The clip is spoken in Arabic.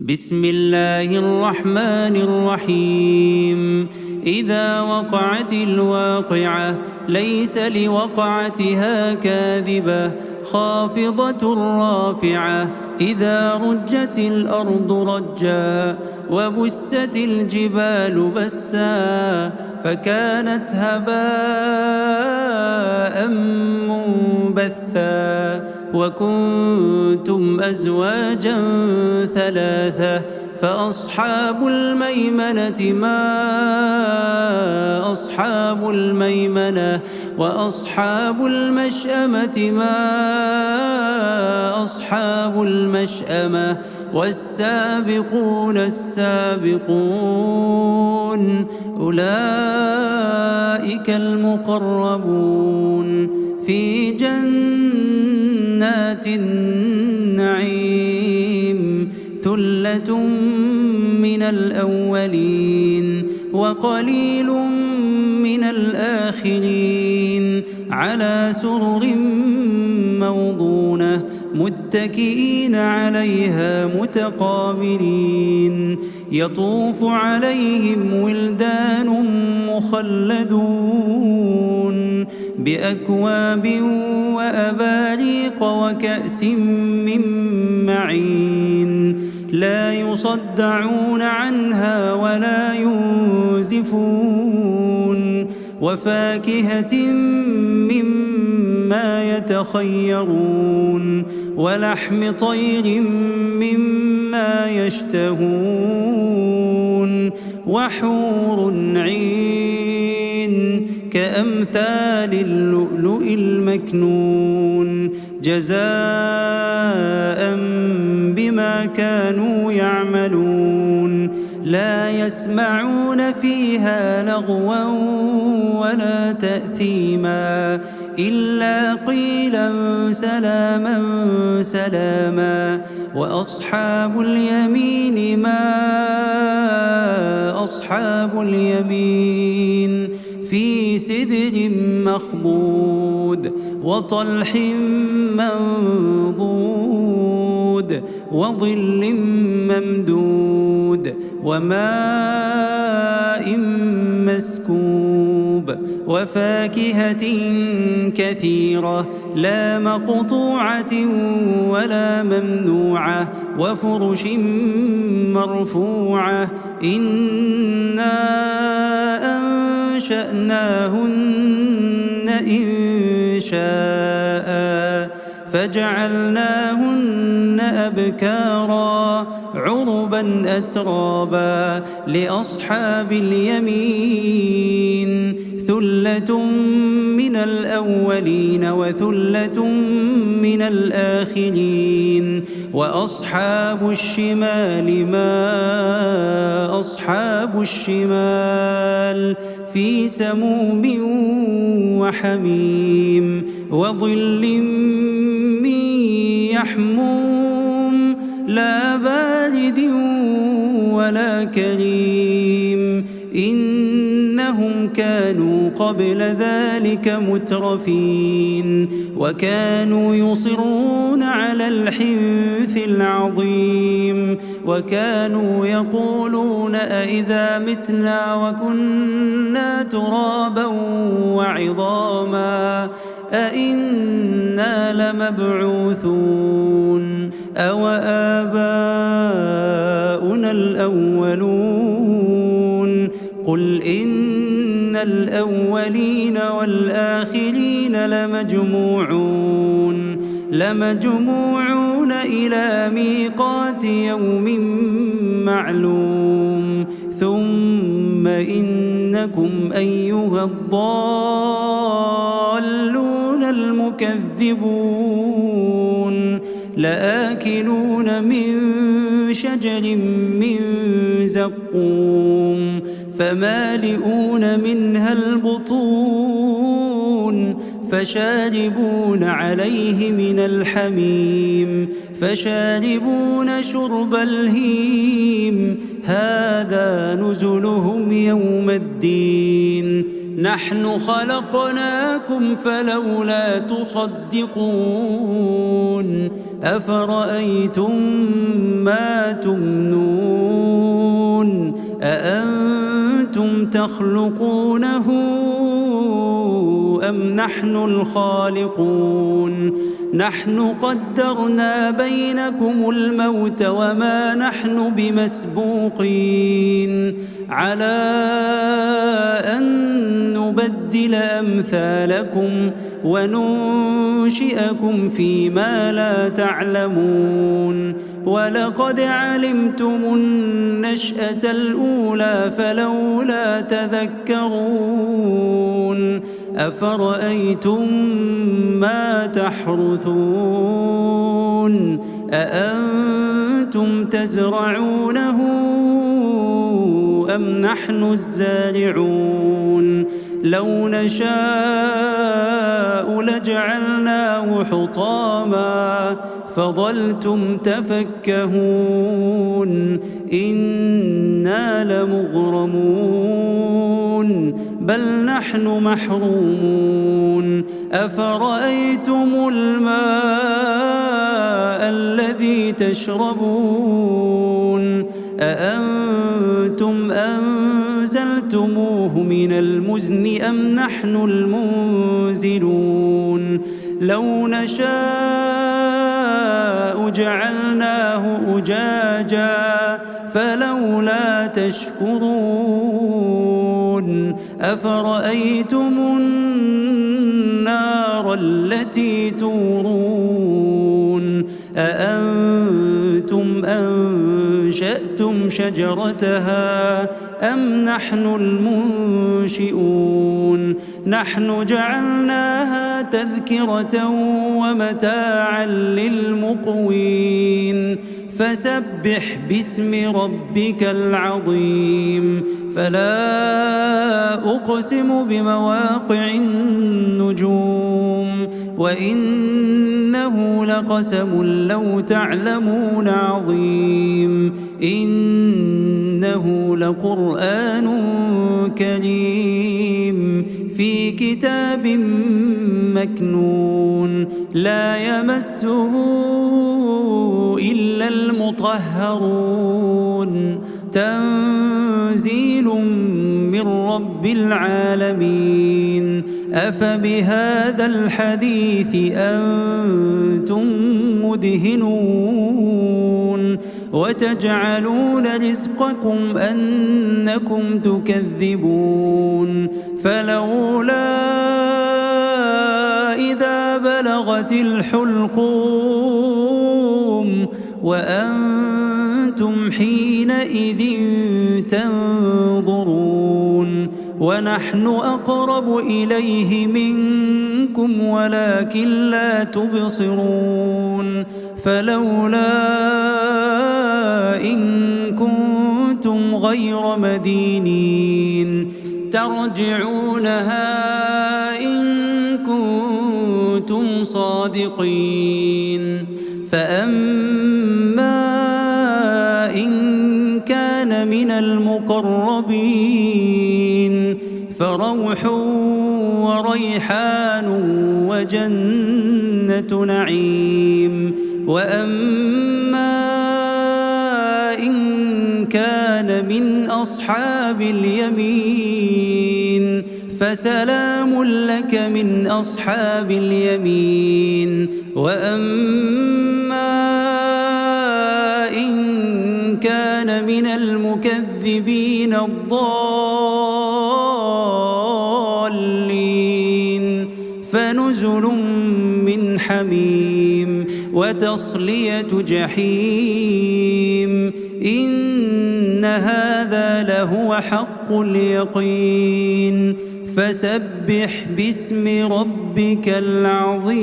بسم الله الرحمن الرحيم. إذا وقعت الواقعة ليس لوقعتها كاذبة خافضة رافعة. إذا رجت الأرض رجا وبست الجبال بسا فكانت هباء منبثا. وكنتم أزواجا ثلاثة فأصحاب الميمنة ما أصحاب الميمنة وأصحاب المشأمة ما أصحاب المشأمة. والسابقون السابقون أولئك المقربون في جنات النعيم. ثلة من الأولين وقليل من الآخرين. على سرر موضونة متكئين عليها متقابلين. يطوف عليهم ولدان مخلدون بأكواب وأباريق وكأس من معين. لا يصدعون عنها ولا ينزفون. وفاكهة مما يتخيرون ولحم طير مما يشتهون. وحور عين كأمثال اللؤلؤ المكنون جزاء بما كانوا يعملون. لا يسمعون فيها لغوا ولا تأثيما إلا قيلا سلاما سلاما. وأصحاب اليمين ما أصحاب اليمين في سدر مخضود وطلح منضود وظل ممدود وماء مسكوب. وفاكهة كثيرة لا مقطوعة ولا ممنوعة. وفرش مرفوعة. إنا أنشأناهن إنشاء فجعلناهن أبكارا عربا أترابا. لأصحاب اليمين ثلة من الأولين وثلة من الآخرين. وأصحاب الشمال ما أصحاب الشمال في سموم وحميم وظل من يحموم لا بارد ولا كريم. إنهم كانوا قبل ذلك مترفين وكانوا يصرون على الحنث العظيم. وكانوا يقولون أئذا متنا وكنا ترابا وعظاما أئنا لمبعوثون أو آباؤنا الأولون. قل إن الأولين والآخرين لمجموعون إلى ميقات يوم معلوم. ثم إنكم أيها الضالون المكذبون لآكلون من شجر من زقوم فمالئون منها البطون فشاربون عليه من الحميم فشاربون شرب الهيم. هذا نزلهم يوم الدين. نحن خلقناكم فلولا تصدقون أفرأيتم ما تمنون أأنتم تخلقونه أم نحن الخالقون نحن قدرنا بينكم الموت وما نحن بمسبوقين على أن نبدل أمثالكم وننشئكم فيما لا تعلمون ولقد علمتم النشأة الأولى فلولا تذكرون أفرأيتم ما تحرثون أأنتم تزرعونه أم نحن الزارعون لو نشاء لجعلناه حطاما فظلتم تفكهون إنا لمغرمون بل نحن محرومون أفرأيتم الماء الذي تشربون أأنتم أنزلتموه من المزن أم نحن المنزلون لو نشاء جعلناه أجاجا فلولا تشكرون أفرأيتم النار التي تورون أأنتم أنشأتم شجرتها أم نحن المنشئون نحن جعلناها تذكرة ومتاعا للمقوين فسبح باسم ربك العظيم فلا أقسم بمواقع النجوم وإنه لقسم لو تعلمون عظيم إنه لقرآن كريم في كتاب مكنون لا يمسه إلا المطهرون تنزيل من رب العالمين أفبهذا الحديث أنتم مدهنون وتجعلون رزقكم أنكم تكذبون فلولا إذا بلغت الحلقوم وأنتم حينئذ تنظرون ونحن أقرب إليه منكم ولكن لا تبصرون فلولا إن كنتم غير مدينين ترجعونها إن كنتم صادقين فأما إن كان من المقربين فروح وريحان وجنة نعيم وأما إن كان من أصحاب اليمين فسلام لك من أصحاب اليمين وأما إن كان من المكذبين الضالين فنزل من حميم وتصلية جحيم إن هذا لهو حق اليقين فسبح باسم ربك العظيم.